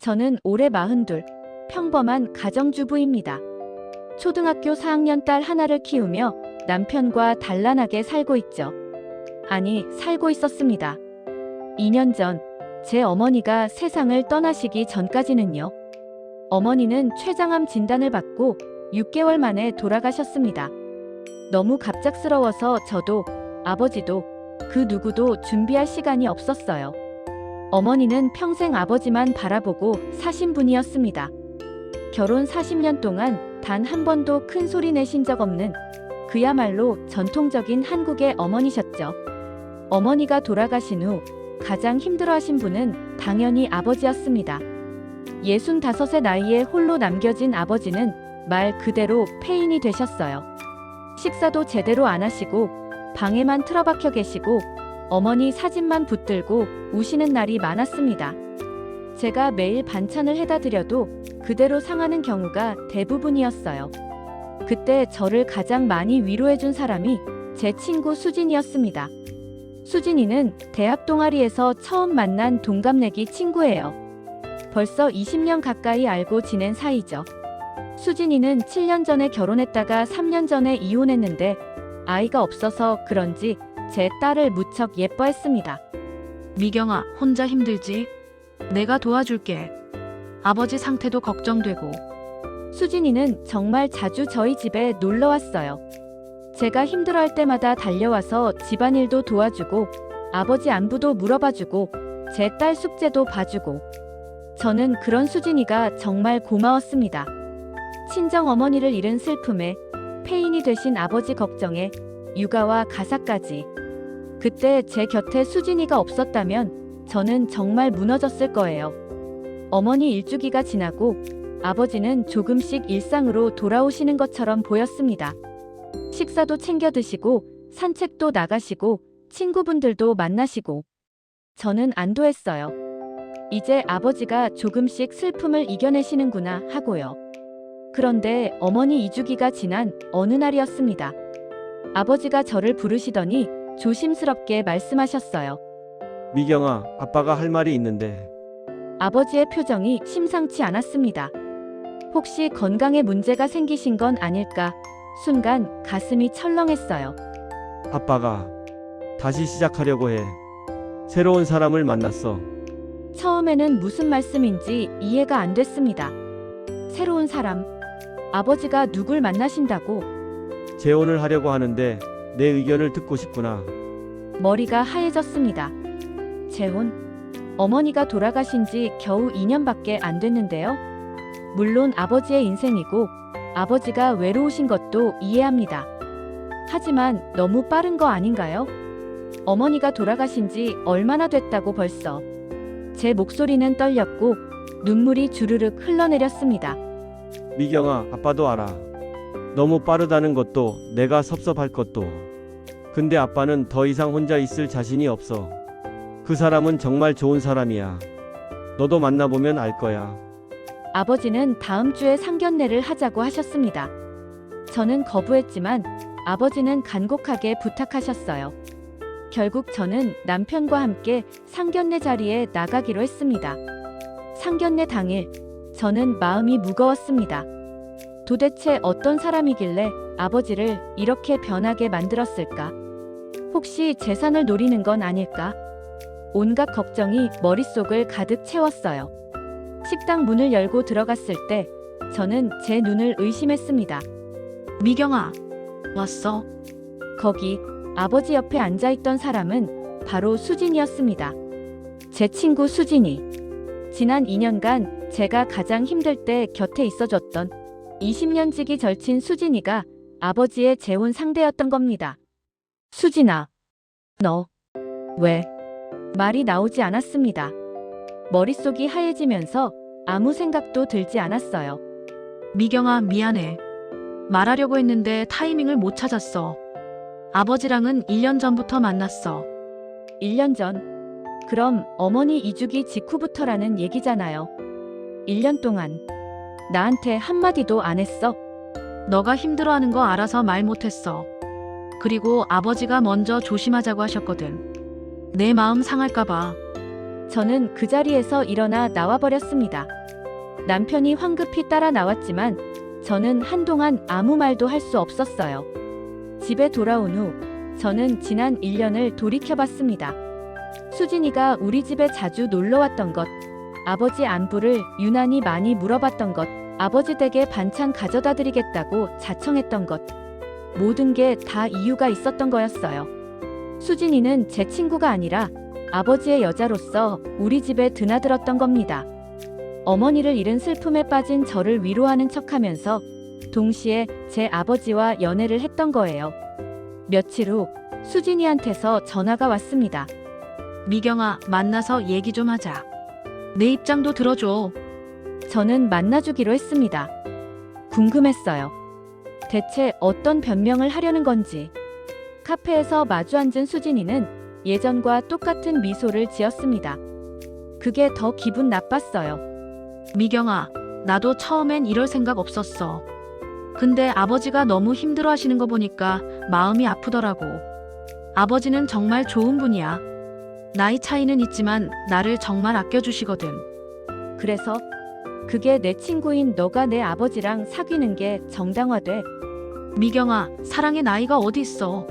저는 올해 42, 평범한 가정주부입니다. 초등학교 4학년 딸 하나를 키우며 남편과 단란하게 살고 있죠. 아니, 살고 있었습니다. 2년 전, 제 어머니가 세상을 떠나시기 전까지는요. 어머니는 췌장암 진단을 받고 6개월 만에 돌아가셨습니다. 너무 갑작스러워서 저도, 아버지도, 그 누구도 준비할 시간이 없었어요. 어머니는 평생 아버지만 바라보고 사신 분이었습니다. 결혼 40년 동안 단 한 번도 큰 소리 내신 적 없는 그야말로 전통적인 한국의 어머니셨죠. 어머니가 돌아가신 후 가장 힘들어하신 분은 당연히 아버지였습니다. 65의 나이에 홀로 남겨진 아버지는 말 그대로 폐인이 되셨어요. 식사도 제대로 안 하시고 방에만 틀어박혀 계시고 어머니 사진만 붙들고 우시는 날이 많았습니다. 제가 매일 반찬을 해다 드려도 그대로 상하는 경우가 대부분이었어요. 그때 저를 가장 많이 위로해준 사람이 제 친구 수진이었습니다. 수진이는 대학 동아리에서 처음 만난 동갑내기 친구예요. 벌써 20년 가까이 알고 지낸 사이죠. 수진이는 7년 전에 결혼했다가 3년 전에 이혼했는데 아이가 없어서 그런지 제 딸을 무척 예뻐했습니다. 미경아, 혼자 힘들지? 내가 도와줄게. 아버지 상태도 걱정되고. 수진이는 정말 자주 저희 집에 놀러 왔어요. 제가 힘들어할 때마다 달려와서 집안일도 도와주고 아버지 안부도 물어봐주고 제 딸 숙제도 봐주고 저는 그런 수진이가 정말 고마웠습니다. 친정 어머니를 잃은 슬픔에 폐인이 되신 아버지 걱정에 육아와 가사까지. 그때 제 곁에 수진이가 없었다면 저는 정말 무너졌을 거예요. 어머니 일주기가 지나고 아버지는 조금씩 일상으로 돌아오시는 것처럼 보였습니다. 식사도 챙겨 드시고 산책도 나가시고 친구분들도 만나시고 저는 안도했어요. 이제 아버지가 조금씩 슬픔을 이겨내시는구나 하고요. 그런데 어머니 2주기가 지난 어느 날이었습니다. 아버지가 저를 부르시더니 조심스럽게 말씀하셨어요. 미경아, 아빠가 할 말이 있는데. 아버지의 표정이 심상치 않았습니다. 혹시 건강에 문제가 생기신 건 아닐까? 순간 가슴이 철렁했어요. 아빠가 다시 시작하려고 해. 새로운 사람을 만났어. 처음에는 무슨 말씀인지 이해가 안 됐습니다. 새로운 사람. 아버지가 누굴 만나신다고? 재혼을 하려고 하는데 내 의견을 듣고 싶구나. 머리가 하얘졌습니다. 재혼? 어머니가 돌아가신 지 겨우 2년밖에 안 됐는데요. 물론 아버지의 인생이고 아버지가 외로우신 것도 이해합니다. 하지만 너무 빠른 거 아닌가요? 어머니가 돌아가신 지 얼마나 됐다고 벌써. 제 목소리는 떨렸고 눈물이 주르륵 흘러내렸습니다. 미경아, 아빠도 알아. 너무 빠르다는 것도 내가 섭섭할 것도. 근데 아빠는 더 이상 혼자 있을 자신이 없어. 그 사람은 정말 좋은 사람이야. 너도 만나보면 알 거야. 아버지는 다음 주에 상견례를 하자고 하셨습니다. 저는 거부했지만 아버지는 간곡하게 부탁하셨어요. 결국 저는 남편과 함께 상견례 자리에 나가기로 했습니다. 상견례 당일, 저는 마음이 무거웠습니다. 도대체 어떤 사람이길래 아버지를 이렇게 변하게 만들었을까? 혹시 재산을 노리는 건 아닐까? 온갖 걱정이 머릿속을 가득 채웠어요. 식당 문을 열고 들어갔을 때 저는 제 눈을 의심했습니다. 미경아, 왔어? 거기 아버지 옆에 앉아있던 사람은 바로 수진이었습니다. 제 친구 수진이. 지난 2년간 제가 가장 힘들 때 곁에 있어줬던 20년 지기 절친 수진이가 아버지의 재혼 상대였던 겁니다. 수진아, 너 왜? 말이 나오지 않았습니다. 머릿속이 하얘지면서 아무 생각도 들지 않았어요. 미경아, 미안해. 말하려고 했는데 타이밍을 못 찾았어. 아버지랑은 1년 전부터 만났어. 1년 전. 그럼 어머니 2주기 직후부터라는 얘기잖아요. 1년 동안 나한테 한마디도 안 했어? 너가 힘들어하는 거 알아서 말 못했어. 그리고 아버지가 먼저 조심하자고 하셨거든. 내 마음 상할까봐. 저는 그 자리에서 일어나 나와버렸습니다. 남편이 황급히 따라 나왔지만 저는 한동안 아무 말도 할 수 없었어요. 집에 돌아온 후 저는 지난 1년을 돌이켜봤습니다. 수진이가 우리 집에 자주 놀러왔던 것, 아버지 안부를 유난히 많이 물어봤던 것, 아버지 댁에 반찬 가져다 드리겠다고 자청했던 것, 모든 게 다 이유가 있었던 거였어요. 수진이는 제 친구가 아니라 아버지의 여자로서 우리 집에 드나들었던 겁니다. 어머니를 잃은 슬픔에 빠진 저를 위로하는 척하면서 동시에 제 아버지와 연애를 했던 거예요. 며칠 후 수진이한테서 전화가 왔습니다. 미경아, 만나서 얘기 좀 하자. 내 입장도 들어줘. 저는 만나주기로 했습니다. 궁금했어요. 대체 어떤 변명을 하려는 건지. 카페에서 마주 앉은 수진이는 예전과 똑같은 미소를 지었습니다. 그게 더 기분 나빴어요. 미경아, 나도 처음엔 이럴 생각 없었어. 근데 아버지가 너무 힘들어 하시는 거 보니까 마음이 아프더라고. 아버지는 정말 좋은 분이야. 나이 차이는 있지만 나를 정말 아껴주시거든. 그래서 그게 내 친구인 너가 내 아버지랑 사귀는 게 정당화돼. 미경아, 사랑의 나이가 어디 있어.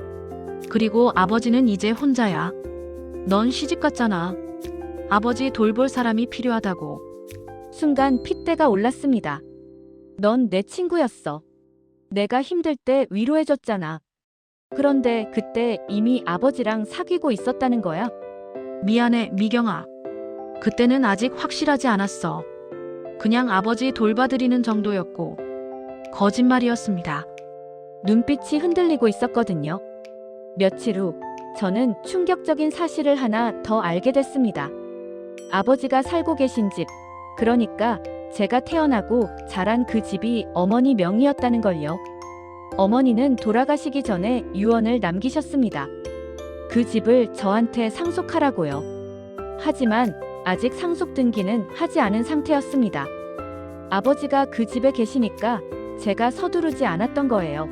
그리고 아버지는 이제 혼자야. 넌 시집 갔잖아. 아버지 돌볼 사람이 필요하다고. 순간 핏대가 올랐습니다. 넌 내 친구였어. 내가 힘들 때 위로해줬잖아. 그런데 그때 이미 아버지랑 사귀고 있었다는 거야? 미안해, 미경아. 그때는 아직 확실하지 않았어. 그냥 아버지 돌봐드리는 정도였고 거짓말이었습니다. 눈빛이 흔들리고 있었거든요. 며칠 후 저는 충격적인 사실을 하나 더 알게 됐습니다. 아버지가 살고 계신 집, 그러니까 제가 태어나고 자란 그 집이 어머니 명의였다는 걸요. 어머니는 돌아가시기 전에 유언을 남기셨습니다. 그 집을 저한테 상속하라고요. 하지만 아직 상속 등기는 하지 않은 상태였습니다. 아버지가 그 집에 계시니까 제가 서두르지 않았던 거예요.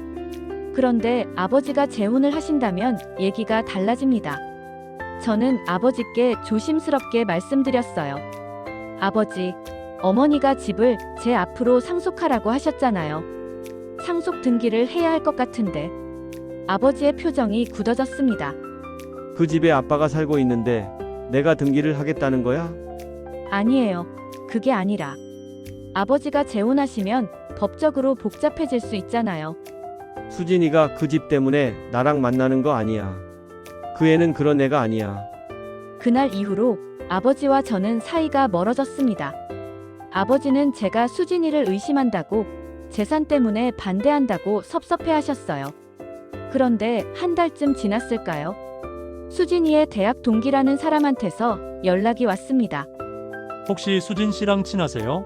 그런데 아버지가 재혼을 하신다면 얘기가 달라집니다. 저는 아버지께 조심스럽게 말씀드렸어요. 아버지, 어머니가 집을 제 앞으로 상속하라고 하셨잖아요. 상속 등기를 해야 할 것 같은데. 아버지의 표정이 굳어졌습니다. 그 집에 아빠가 살고 있는데 내가 등기를 하겠다는 거야? 아니에요. 그게 아니라 아버지가 재혼하시면 법적으로 복잡해질 수 있잖아요. 수진이가 그 집 때문에 나랑 만나는 거 아니야. 그 애는 그런 애가 아니야. 그날 이후로 아버지와 저는 사이가 멀어졌습니다. 아버지는 제가 수진이를 의심한다고, 재산 때문에 반대한다고 섭섭해하셨어요. 그런데 한 달쯤 지났을까요? 수진이의 대학 동기라는 사람한테서 연락이 왔습니다. 혹시 수진 씨랑 친하세요?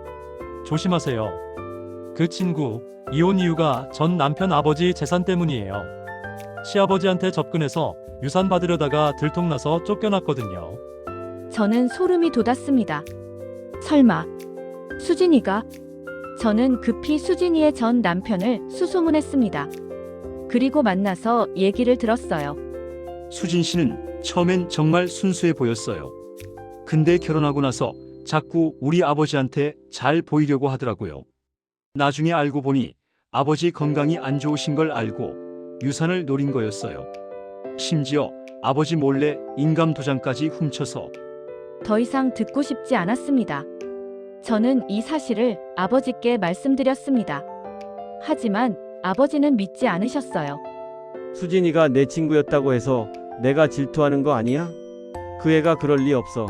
조심하세요. 그 친구 이혼 이유가 전 남편 아버지 재산 때문이에요. 시아버지한테 접근해서 유산 받으려다가 들통나서 쫓겨났거든요. 저는 소름이 돋았습니다. 설마 수진이가? 저는 급히 수진이의 전 남편을 수소문했습니다. 그리고 만나서 얘기를 들었어요. 수진 씨는 처음엔 정말 순수해 보였어요. 근데 결혼하고 나서 자꾸 우리 아버지한테 잘 보이려고 하더라고요. 나중에 알고 보니 아버지 건강이 안 좋으신 걸 알고 유산을 노린 거였어요. 심지어 아버지 몰래 인감 도장까지 훔쳐서. 더 이상 듣고 싶지 않았습니다. 저는 이 사실을 아버지께 말씀드렸습니다. 하지만 아버지는 믿지 않으셨어요. 수진이가 내 친구였다고 해서 내가 질투하는 거 아니야? 그 애가 그럴 리 없어.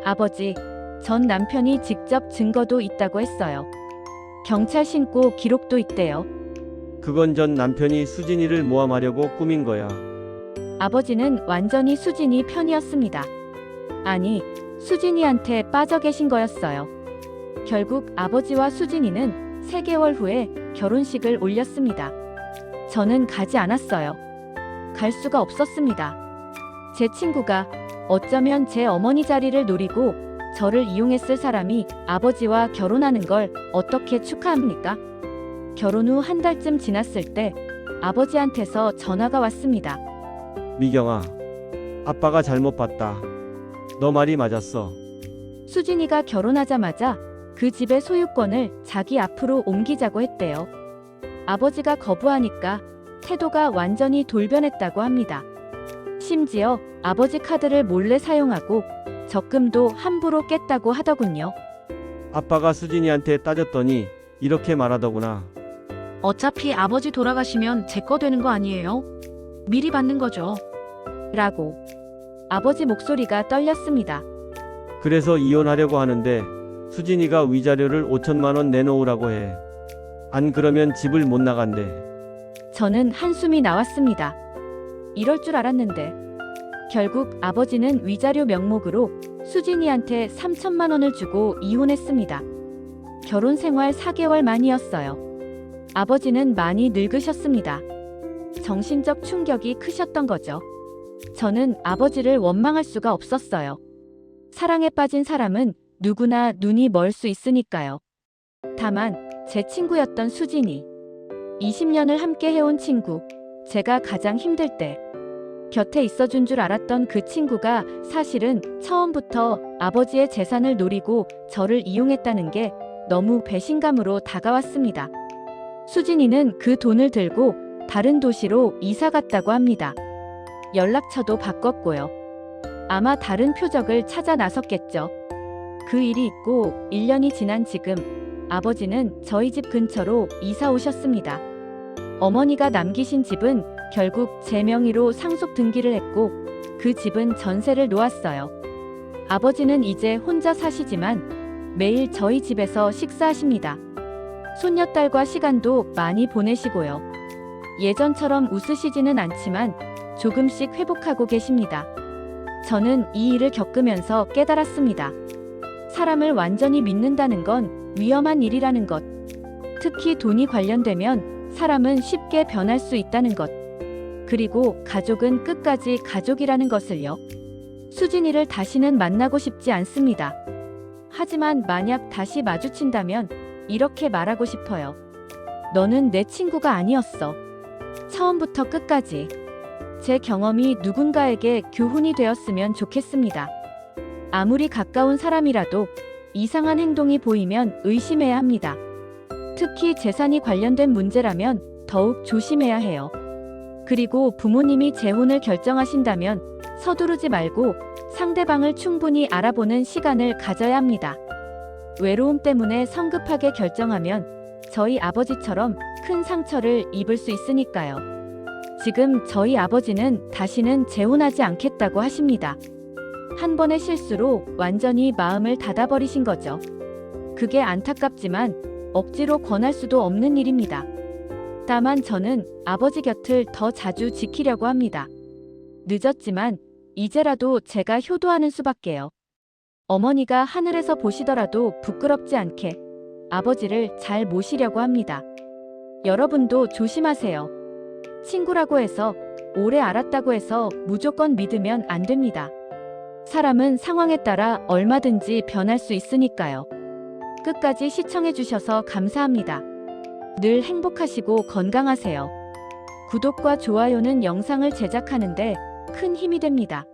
아버지, 전 남편이 직접 증거도 있다고 했어요. 경찰 신고 기록도 있대요. 그건 전 남편이 수진이를 모함하려고 꾸민 거야. 아버지는 완전히 수진이 편이었습니다. 아니, 수진이한테 빠져 계신 거였어요. 결국 아버지와 수진이는 3개월 후에 결혼식을 올렸습니다. 저는 가지 않았어요. 갈 수가 없었습니다. 제 친구가 어쩌면 제 어머니 자리를 노리고 저를 이용했을 사람이 아버지와 결혼하는 걸 어떻게 축하합니까? 결혼 후 한 달쯤 지났을 때 아버지한테서 전화가 왔습니다. 미경아, 아빠가 잘못 봤다. 너 말이 맞았어. 수진이가 결혼하자마자 그 집의 소유권을 자기 앞으로 옮기자고 했대요. 아버지가 거부하니까 태도가 완전히 돌변했다고 합니다. 심지어 아버지 카드를 몰래 사용하고 적금도 함부로 깼다고 하더군요. 아빠가 수진이한테 따졌더니 이렇게 말하더구나. 어차피 아버지 돌아가시면 제 거 되는 거 아니에요? 미리 받는 거죠. 라고. 아버지 목소리가 떨렸습니다. 그래서 이혼하려고 하는데 수진이가 위자료를 5천만 원 내놓으라고 해. 안 그러면 집을 못 나간대. 저는 한숨이 나왔습니다. 이럴 줄 알았는데. 결국 아버지는 위자료 명목으로 수진이한테 3천만 원을 주고 이혼했습니다. 결혼 생활 4개월 만이었어요. 아버지는 많이 늙으셨습니다. 정신적 충격이 크셨던 거죠. 저는 아버지를 원망할 수가 없었어요. 사랑에 빠진 사람은 누구나 눈이 멀 수 있으니까요. 다만 제 친구였던 수진이, 20년을 함께 해온 친구, 제가 가장 힘들 때 곁에 있어준 줄 알았던 그 친구가 사실은 처음부터 아버지의 재산을 노리고 저를 이용했다는 게 너무 배신감으로 다가왔습니다. 수진이는 그 돈을 들고 다른 도시로 이사 갔다고 합니다. 연락처도 바꿨고요. 아마 다른 표적을 찾아 나섰겠죠. 그 일이 있고 1년이 지난 지금 아버지는 저희 집 근처로 이사 오셨습니다. 어머니가 남기신 집은 결국 제 명의로 상속 등기를 했고 그 집은 전세를 놓았어요. 아버지는 이제 혼자 사시지만 매일 저희 집에서 식사하십니다. 손녀딸과 시간도 많이 보내시고요. 예전처럼 웃으시지는 않지만 조금씩 회복하고 계십니다. 저는 이 일을 겪으면서 깨달았습니다. 사람을 완전히 믿는다는 건 위험한 일이라는 것. 특히 돈이 관련되면 사람은 쉽게 변할 수 있다는 것. 그리고 가족은 끝까지 가족이라는 것을요. 수진이를 다시는 만나고 싶지 않습니다. 하지만 만약 다시 마주친다면 이렇게 말하고 싶어요. 너는 내 친구가 아니었어. 처음부터 끝까지. 제 경험이 누군가에게 교훈이 되었으면 좋겠습니다. 아무리 가까운 사람이라도 이상한 행동이 보이면 의심해야 합니다. 특히 재산이 관련된 문제라면 더욱 조심해야 해요. 그리고 부모님이 재혼을 결정하신다면 서두르지 말고 상대방을 충분히 알아보는 시간을 가져야 합니다. 외로움 때문에 성급하게 결정하면 저희 아버지처럼 큰 상처를 입을 수 있으니까요. 지금 저희 아버지는 다시는 재혼하지 않겠다고 하십니다. 한 번의 실수로 완전히 마음을 닫아버리신 거죠. 그게 안타깝지만 억지로 권할 수도 없는 일입니다. 다만 저는 아버지 곁을 더 자주 지키려고 합니다. 늦었지만 이제라도 제가 효도하는 수밖에요. 어머니가 하늘에서 보시더라도 부끄럽지 않게 아버지를 잘 모시려고 합니다. 여러분도 조심하세요. 친구라고 해서 오래 알았다고 해서 무조건 믿으면 안 됩니다. 사람은 상황에 따라 얼마든지 변할 수 있으니까요. 끝까지 시청해주셔서 감사합니다. 늘 행복하시고 건강하세요. 구독과 좋아요는 영상을 제작하는데 큰 힘이 됩니다.